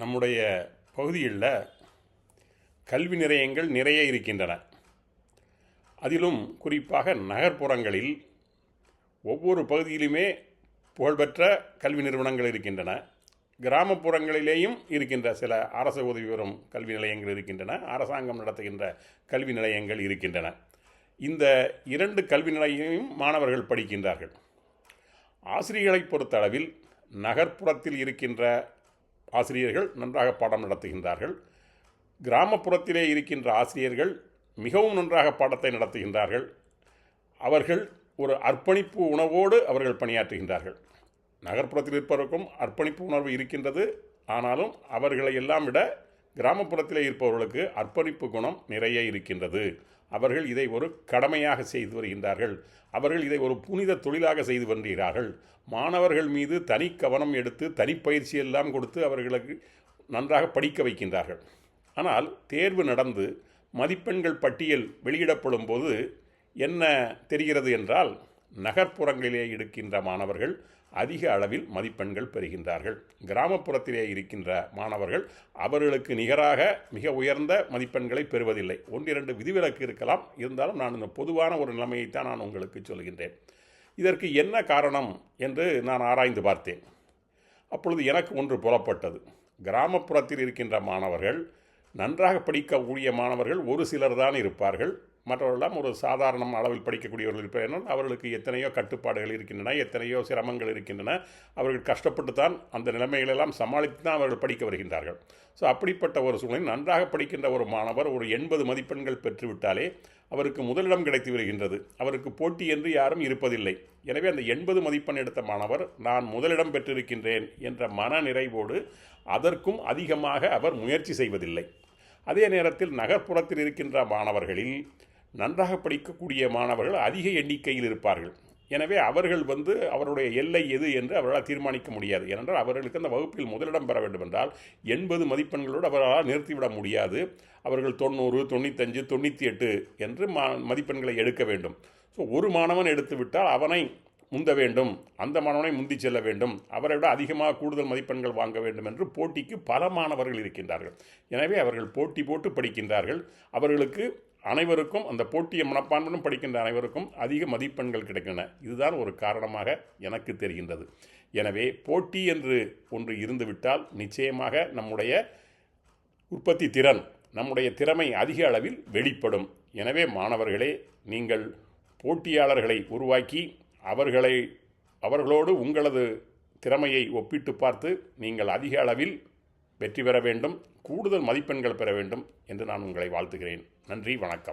நம்முடைய பகுதியில் கல்வி நிலையங்கள் நிறைய இருக்கின்றன. அதிலும் குறிப்பாக நகர்ப்புறங்களில் ஒவ்வொரு பகுதியிலுமே புகழ்பெற்ற கல்வி நிறுவனங்கள் இருக்கின்றன. கிராமப்புறங்களிலேயும் இருக்கின்ற சில அரசு உதவி பெறும் கல்வி நிலையங்கள் இருக்கின்றன. அரசாங்கம் நடத்துகின்ற கல்வி நிலையங்கள் இருக்கின்றன. இந்த இரண்டு கல்வி நிலையமும் மாணவர்கள் படிக்கின்றார்கள். ஆசிரியர்களை பொறுத்தளவில் நகர்ப்புறத்தில் இருக்கின்ற ஆசிரியர்கள் நன்றாக பாடம் நடத்துகின்றார்கள். கிராமப்புறத்திலே இருக்கின்ற ஆசிரியர்கள் மிகவும் நன்றாக பாடத்தை நடத்துகின்றார்கள். அவர்கள் ஒரு அர்ப்பணிப்பு உணர்வோடு அவர்கள் பணியாற்றுகின்றார்கள். நகர்ப்புறத்தில் இருப்பவருக்கும் அர்ப்பணிப்பு உணர்வு இருக்கின்றது. ஆனாலும் அவர்களை எல்லாம் விட கிராமப்புறத்திலே இருப்பவர்களுக்கு அர்ப்பணிப்பு குணம் நிறைய இருக்கின்றது. அவர்கள் இதை ஒரு கடமையாக செய்து வருகின்றார்கள். அவர்கள் இதை ஒரு புனித தொழிலாக செய்து வருகிறார்கள். மாணவர்கள் மீது தனி கவனம் எடுத்து தனிப்பயிற்சி எல்லாம் கொடுத்து அவர்களுக்கு நன்றாக படிக்க வைக்கின்றார்கள். ஆனால் தேர்வு நடந்து மதிப்பெண்கள் பட்டியல் வெளியிடப்படும் போது என்ன தெரிகிறது என்றால், நகர்ப்புறங்களிலே இருக்கின்ற மாணவர்கள் அதிக அளவில் மதிப்பெண்கள் பெறுகின்றார்கள். கிராமப்புறத்திலே இருக்கின்ற மாணவர்கள் அவர்களுக்கு நிகராக மிக உயர்ந்த மதிப்பெண்களை பெறுவதில்லை. ஒன்றிரண்டு விதிவிலக்கு இருக்கலாம். இருந்தாலும் நான் இந்த பொதுவான ஒரு நிலைமையைத்தான் நான் உங்களுக்கு சொல்கின்றேன். இதற்கு என்ன காரணம் என்று நான் ஆராய்ந்து பார்த்தேன். அப்பொழுது எனக்கு ஒன்று புலப்பட்டது. கிராமப்புறத்தில் இருக்கின்ற மாணவர்கள், நன்றாக படிக்கக்கூடிய மாணவர்கள் ஒரு சிலர் தான் இருப்பார்கள். மற்றவர்களெல்லாம் ஒரு சாதாரண அளவில் படிக்கக்கூடியவர்கள் இருப்பார்கள். அவர்களுக்கு எத்தனையோ கட்டுப்பாடுகள் இருக்கின்றன, எத்தனையோ சிரமங்கள் இருக்கின்றன. அவர்கள் கஷ்டப்பட்டு தான் அந்த நிலைமைகளெல்லாம் சமாளித்து தான் அவர்கள் படிக்க வருகின்றார்கள். ஸோ அப்படிப்பட்ட ஒரு சூழ்நிலை நன்றாக படிக்கின்ற ஒரு மாணவர் ஒரு 80 மதிப்பெண்கள் பெற்றுவிட்டாலே அவருக்கு முதலிடம் கிடைத்து வருகின்றது. அவருக்கு போட்டி என்று யாரும் இருப்பதில்லை. எனவே அந்த 80 மதிப்பெண் எடுத்த மாணவர் நான் முதலிடம் பெற்றிருக்கின்றேன் என்ற மன நிறைவோடு அதற்கும் அதிகமாக அவர் முயற்சி செய்வதில்லை. அதே நேரத்தில் நகர்ப்புறத்தில் இருக்கின்ற மாணவர்களில் நன்றாக படிக்கக்கூடிய மாணவர்கள் அதிக எண்ணிக்கையில் இருப்பார்கள். எனவே அவர்கள் அவருடைய எல்லை எது என்று அவர்களால் தீர்மானிக்க முடியாது. ஏனென்றால் அவர்களுக்கு அந்த வகுப்பில் முதலிடம் பெற வேண்டும் என்றால் 80 மதிப்பெண்களோடு அவர்களால் நிறுத்திவிட முடியாது. அவர்கள் 90, 95, 98 என்று மதிப்பெண்களை எடுக்க வேண்டும். ஸோ ஒரு மாணவன் எடுத்துவிட்டால் அவனை முந்த வேண்டும், அந்த மாணவனை முந்தி செல்ல வேண்டும், அவரை விட அதிகமாக கூடுதல் மதிப்பெண்கள் வாங்க வேண்டும் என்று போட்டிக்கு பல மாணவர்கள் இருக்கின்றார்கள். எனவே அவர்கள் போட்டி போட்டு படிக்கின்றார்கள். அவர்களுக்கு அனைவருக்கும் அந்த போட்டியை மனப்பான்மையும் படிக்கின்ற அனைவருக்கும் அதிக மதிப்பெண்கள் கிடைக்கின்றன. இதுதான் ஒரு காரணமாக எனக்கு தெரிகின்றது. எனவே போட்டி என்று ஒன்று இருந்துவிட்டால் நிச்சயமாக நம்முடைய உற்பத்தி திறன், நம்முடைய திறமை அதிக அளவில் வெளிப்படும். எனவே மாணவர்களே, நீங்கள் போட்டியாளர்களை உருவாக்கி அவர்களோடு உங்களது திறமையை ஒப்பிட்டு பார்த்து நீங்கள் அதிக அளவில் வெற்றி பெற வேண்டும், கூடுதல் மதிப்பெண்கள் பெற வேண்டும் என்று நான் உங்களை வாழ்த்துகிறேன். நன்றி, வணக்கம்.